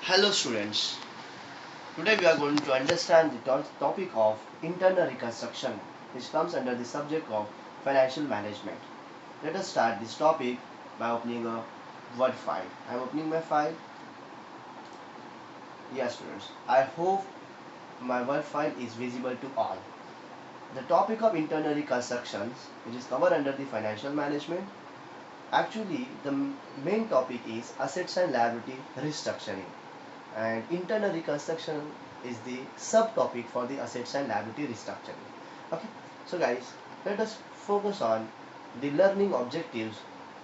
Hello students, today we are going to understand the topic of internal reconstruction which comes under the subject of financial management. Let us start this topic by opening a Word file. I am opening my file. Yes students, I hope my Word file is visible to all. The topic of internal reconstructions which is covered under the financial management. Actually the main topic is assets and liability restructuring. And internal reconstruction is the subtopic for the assets and liability restructuring. Okay, so guys, let us focus on the learning objectives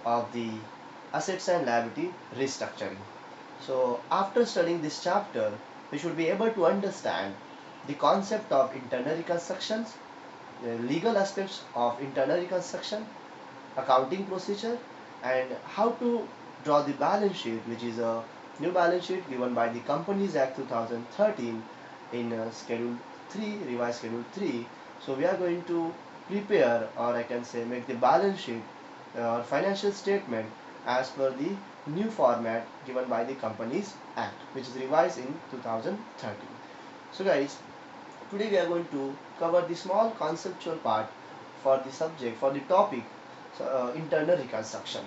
of the assets and liability restructuring. So after studying this chapter, we should be able to understand the concept of internal reconstructions, the legal aspects of internal reconstruction, accounting procedure, and how to draw the balance sheet, which is a new balance sheet given by the Companies Act 2013 in Schedule 3, revised Schedule 3. So we are going to prepare, or I can say make the balance sheet or financial statement as per the new format given by the Companies Act, which is revised in 2013. So guys, today we are going to cover the small conceptual part for the subject, for the topic, so, internal reconstruction,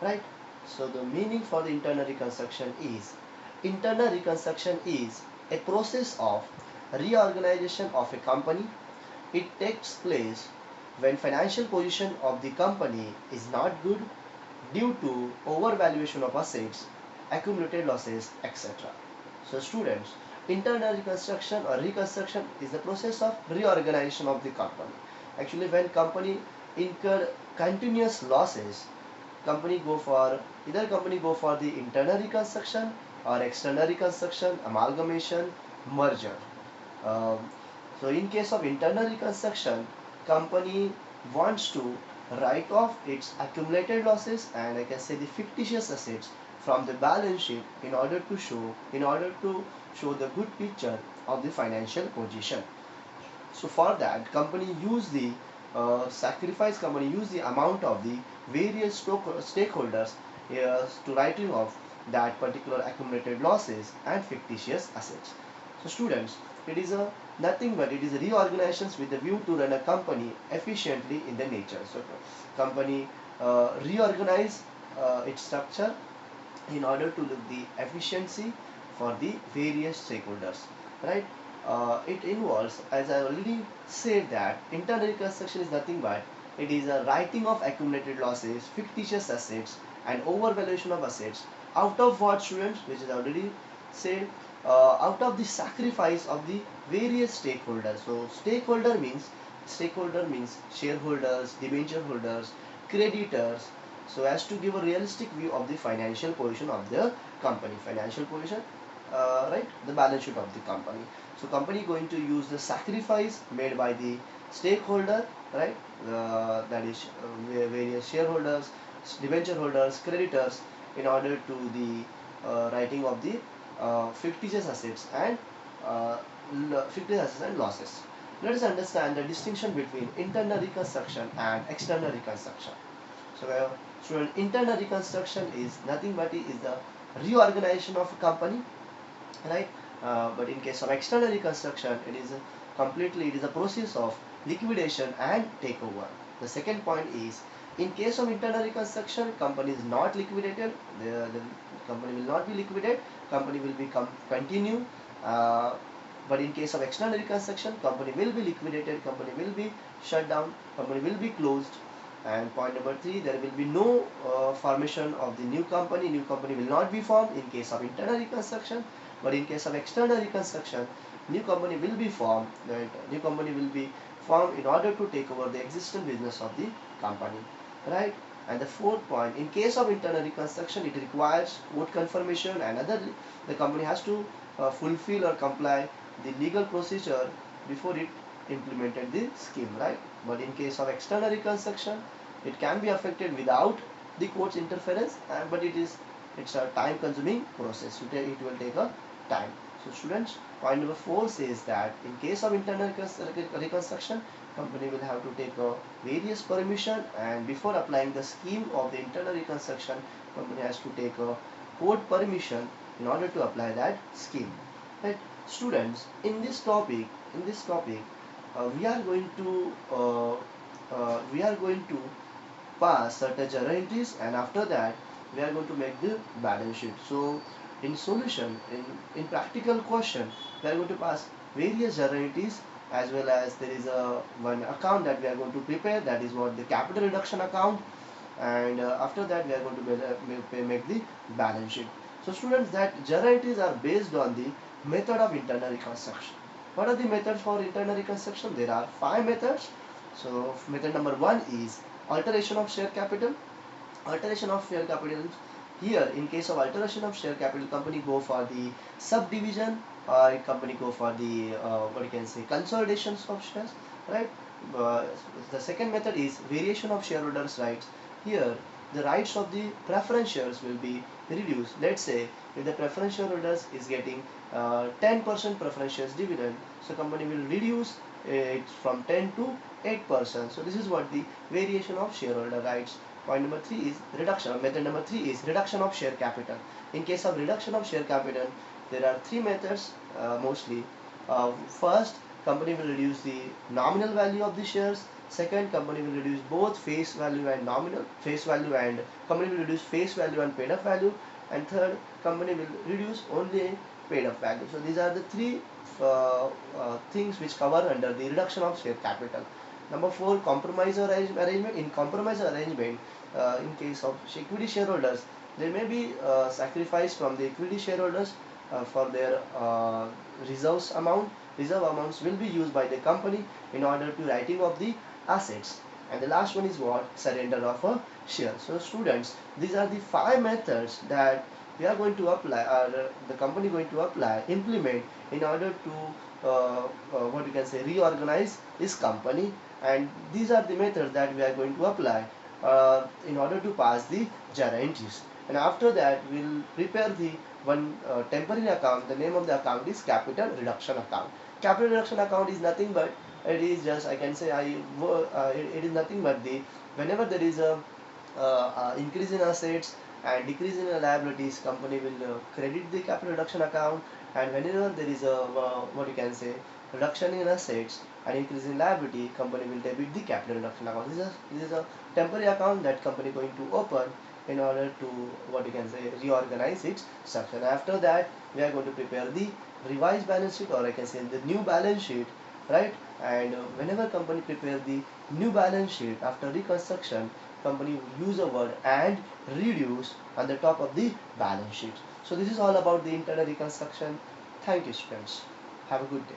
right? So the meaning for the internal reconstruction is a process of reorganization of a company. It takes place when financial position of the company is not good due to overvaluation of assets, accumulated losses, etc. So students, internal reconstruction or reconstruction is the process of reorganization of the company. Actually, when company incur continuous losses, company go for the internal reconstruction or external reconstruction, amalgamation, merger. Um, so in case of internal reconstruction, company wants to write off its accumulated losses and I can say the fictitious assets from the balance sheet in order to show the good picture of the financial position. So for that, company use the amount of the various stakeholders to writing off that particular accumulated losses and fictitious assets. So students, it is a nothing but it is a reorganizations with the view to run a company efficiently in the nature. So company reorganize its structure in order to look the efficiency for the various stakeholders, right? It involves, as I already said, that internal reconstruction is nothing but it is a writing of accumulated losses, fictitious assets, and overvaluation of assets out of what students, which is already said, out of the sacrifice of the various stakeholders. So stakeholder means shareholders, debenture holders, creditors, so as to give a realistic view of the financial position of the company, financial position, right, the balance sheet of the company. So company going to use the sacrifice made by the stakeholder, right, that is various shareholders, debenture holders, creditors, in order to the writing of the fictitious assets and uh, losses. Let us understand the distinction between internal reconstruction and external reconstruction. So, student, internal reconstruction is nothing but it is the reorganization of a company, right? But in case of external reconstruction, it is a process of liquidation and takeover. The second point is, in case of internal reconstruction, company is not liquidated. The company will not be liquidated. Company will become continue. Uh, but in case of external reconstruction, company will be liquidated. Company will be shut down. Company will be closed. And point number three, there will be no formation of the new company. New company will not be formed in case of internal reconstruction. But in case of external reconstruction, new company will be formed. Right? New company will be formed in order to take over the existing business of the company. Right? And the fourth point, in case of internal reconstruction, it requires court confirmation and other. The company has to fulfill or comply the legal procedure before it implemented the scheme, right? But in case of external reconstruction, it can be affected without the court's interference, but it's a time-consuming process. It will take a time. So students, point number 4 says that in case of internal reconstruction, company will have to take a various permission, and before applying the scheme of the internal reconstruction, company has to take a court permission in order to apply that scheme. Right, students, in this topic, we are going to pass certain journal entries, and after that we are going to make the balance sheet. So in solution, in practical question, we are going to pass various journal entries, as well as there is a one account that we are going to prepare, that is what the capital reduction account, and after that we are going to make the balance sheet. So students, that journal entries are based on the method of internal reconstruction. What are the methods for internal reconstruction? There are 5 methods. So method number 1 is alteration of share capital. Alteration of share capital, here in case of alteration of share capital, company go for the subdivision, or company go for the what you can say, consolidations of shares, right? uh, the second method is variation of shareholders rights. Here the rights of the preference shares will be reduced. Let's say if the preference shareholders is getting 10% preference shares dividend, so company will reduce it from 10 to 8%. So this is what the variation of shareholder rights. Point number 3 is reduction. Method number 3 is reduction of share capital. In case of reduction of share capital, there are 3 methods mostly. First, company will reduce the nominal value of the shares. Second, company will reduce both face value and nominal face value, and company will reduce face value and paid up value. And third, company will reduce only paid up value. So these are the three things which cover under the reduction of share capital. Number 4, compromise arrangement. In compromise arrangement, in case of equity shareholders, there may be sacrifice from the equity shareholders for their reserves amount. Reserve amounts will be used by the company in order to writing of the assets. And the last one is what? Surrender of a share. So students, these are the 5 methods that we are going to apply, or the company going to apply, implement in order to what you can say, reorganize this company. And these are the methods that we are going to apply in order to pass the journal entries. And after that we'll prepare the one temporary account. The name of the account is capital reduction account. Capital reduction account is nothing but, it is just, I can say, it is nothing but the, whenever there is a increase in assets and decrease in liabilities, company will credit the capital reduction account. And whenever there is a what you can say, reduction in assets and increase in liability, company will debit the capital reduction account. This is a temporary account that company going to open in order to, what you can say, reorganize its structure. After that we are going to prepare the revised balance sheet, or I can say the new balance sheet, right? And whenever company prepare the new balance sheet after reconstruction, company will use a word and reduce on the top of the balance sheet. So this is all about the internal reconstruction. Thank you, students. Have a good day.